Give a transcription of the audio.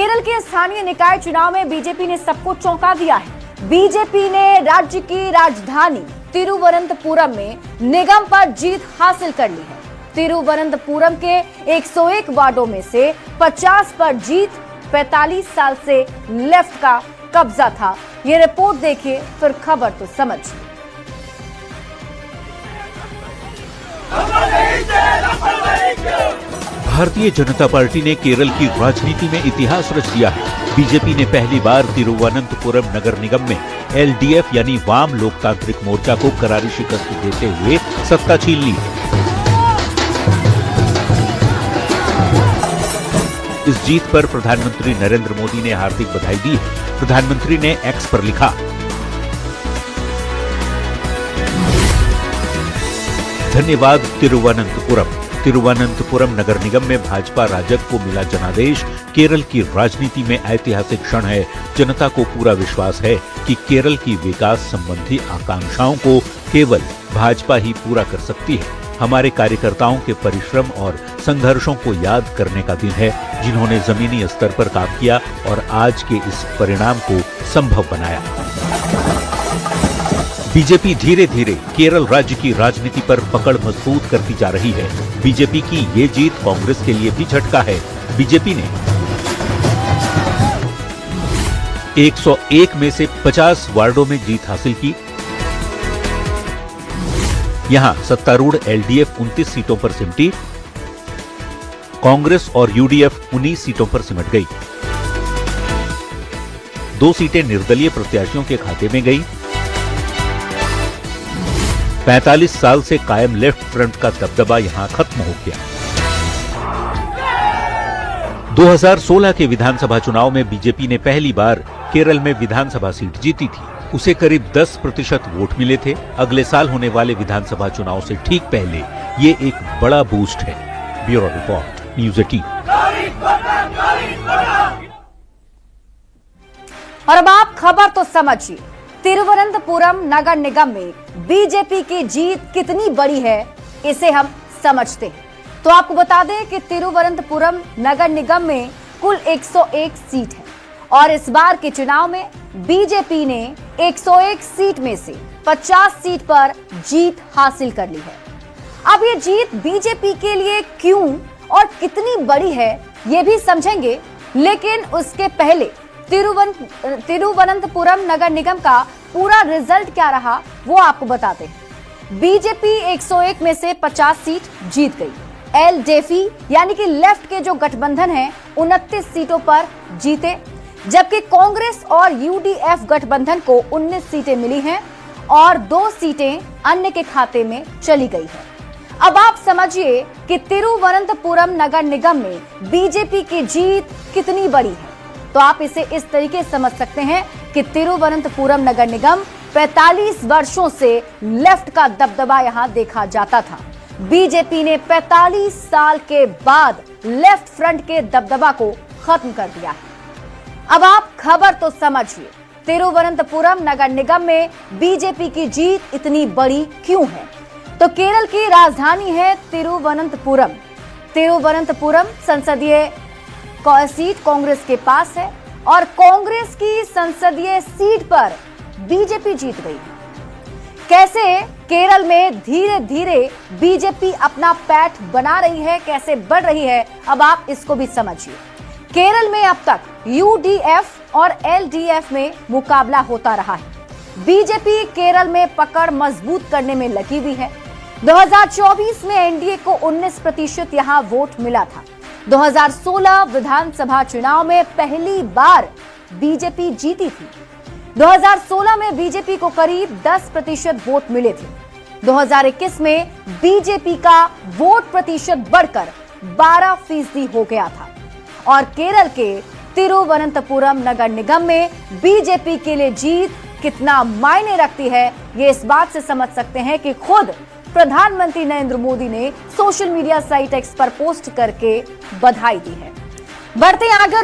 केरल के स्थानीय निकाय चुनाव में बीजेपी ने सबको चौंका दिया है। बीजेपी ने राज्य की राजधानी तिरुवनंतपुरम में निगम पर जीत हासिल कर ली है। तिरुवनंतपुरम के 101 वार्डों में से 50 पर जीत। 45 साल से लेफ्ट का कब्जा था। ये रिपोर्ट देखिए, फिर खबर तो समझिए। भारतीय जनता पार्टी ने केरल की राजनीति में इतिहास रच दिया है। बीजेपी ने पहली बार तिरुवनंतपुरम नगर निगम में एलडीएफ यानी वाम लोकतांत्रिक मोर्चा को करारी शिकस्त देते हुए सत्ता छीन ली है। इस जीत पर प्रधानमंत्री नरेंद्र मोदी ने हार्दिक बधाई दी है। प्रधानमंत्री ने एक्स पर लिखा, धन्यवाद तिरुवनंतपुरम। तिरुवनंतपुरम नगर निगम में भाजपा राजग को मिला जनादेश केरल की राजनीति में ऐतिहासिक क्षण है। जनता को पूरा विश्वास है कि केरल की विकास संबंधी आकांक्षाओं को केवल भाजपा ही पूरा कर सकती है। हमारे कार्यकर्ताओं के परिश्रम और संघर्षों को याद करने का दिन है, जिन्होंने जमीनी स्तर पर काम किया और आज के इस परिणाम को संभव बनाया। बीजेपी धीरे धीरे केरल राज्य की राजनीति पर पकड़ मजबूत करती जा रही है। बीजेपी की ये जीत कांग्रेस के लिए भी झटका है। बीजेपी ने 101 में से 50 वार्डों में जीत हासिल की। यहां सत्तारूढ़ एलडीएफ 29 सीटों पर सिमटी। कांग्रेस और यूडीएफ 19 सीटों पर सिमट गई। 2 सीटें निर्दलीय प्रत्याशियों के खाते में गई। 45 साल से कायम लेफ्ट फ्रंट का दबदबा यहां खत्म हो गया। 2016 के विधानसभा चुनाव में बीजेपी ने पहली बार केरल में विधानसभा सीट जीती थी। उसे करीब 10% वोट मिले थे। अगले साल होने वाले विधानसभा चुनाव से ठीक पहले ये एक बड़ा बूस्ट है। Bureau report, news 18। और अब आप खबर तो समझिए। तिरुवनंतपुरम नगर निगम में बीजेपी की जीत कितनी बड़ी है, इसे हम समझते हैं। तो आपको बता दें कि तिरुवनंतपुरम नगर निगम में कुल 101 सीट है और इस बार के चुनाव में बीजेपी ने 101 सीट में से 50 सीट पर जीत हासिल कर ली है। अब ये जीत बीजेपी के लिए क्यों और कितनी बड़ी है, ये भी समझेंगे, लेकिन उसके पहले तिरुवनंतपुरम नगर निगम का पूरा रिजल्ट क्या रहा वो आपको बताते हैं। बीजेपी 101 में से 50 सीट जीत गई। एलडीएफ यानी कि लेफ्ट के जो गठबंधन है 29 सीटों पर जीते, जबकि कांग्रेस और यूडीएफ गठबंधन को 19 सीटें मिली हैं और 2 सीटें अन्य के खाते में चली गई है। अब आप समझिए कि तिरुवनंतपुरम नगर निगम में बीजेपी की जीत कितनी बड़ी है। तो आप इसे इस तरीके से समझ सकते हैं कि तिरुवनंतपुरम नगर निगम 45 वर्षों से लेफ्ट का दबदबा यहां देखा जाता था। बीजेपी ने 45 साल के बाद लेफ्ट फ्रंट के दबदबा को खत्म कर दिया है। अब आप खबर तो समझिए, तिरुवनंतपुरम नगर निगम में बीजेपी की जीत इतनी बड़ी क्यों है। तो केरल की राजधानी है तिरुवनंतपुरम। तिरुवनंतपुरम संसदीय सीट कांग्रेस के पास है और कांग्रेस की संसदीय सीट पर बीजेपी जीत गई। कैसे केरल में धीरे धीरे बीजेपी अपना पैठ बना रही है, कैसे बढ़ रही है, अब आप इसको भी समझिए। केरल में अब तक यूडीएफ और एलडीएफ में मुकाबला होता रहा है। बीजेपी केरल में पकड़ मजबूत करने में लगी हुई है। 2024 में एनडीए को 19% यहां वोट मिला था। 2016 विधानसभा चुनाव में पहली बार बीजेपी जीती थी। 2016 में बीजेपी को करीब 10% वोट मिले थे। 2021 में बीजेपी का वोट प्रतिशत बढ़कर 12% हो गया था। और केरल के तिरुवनंतपुरम नगर निगम में बीजेपी के लिए जीत कितना मायने रखती है, ये इस बात से समझ सकते हैं कि खुद प्रधानमंत्री नरेंद्र मोदी ने सोशल मीडिया साइट एक्स पर पोस्ट करके बधाई दी है। बढ़ते आगे।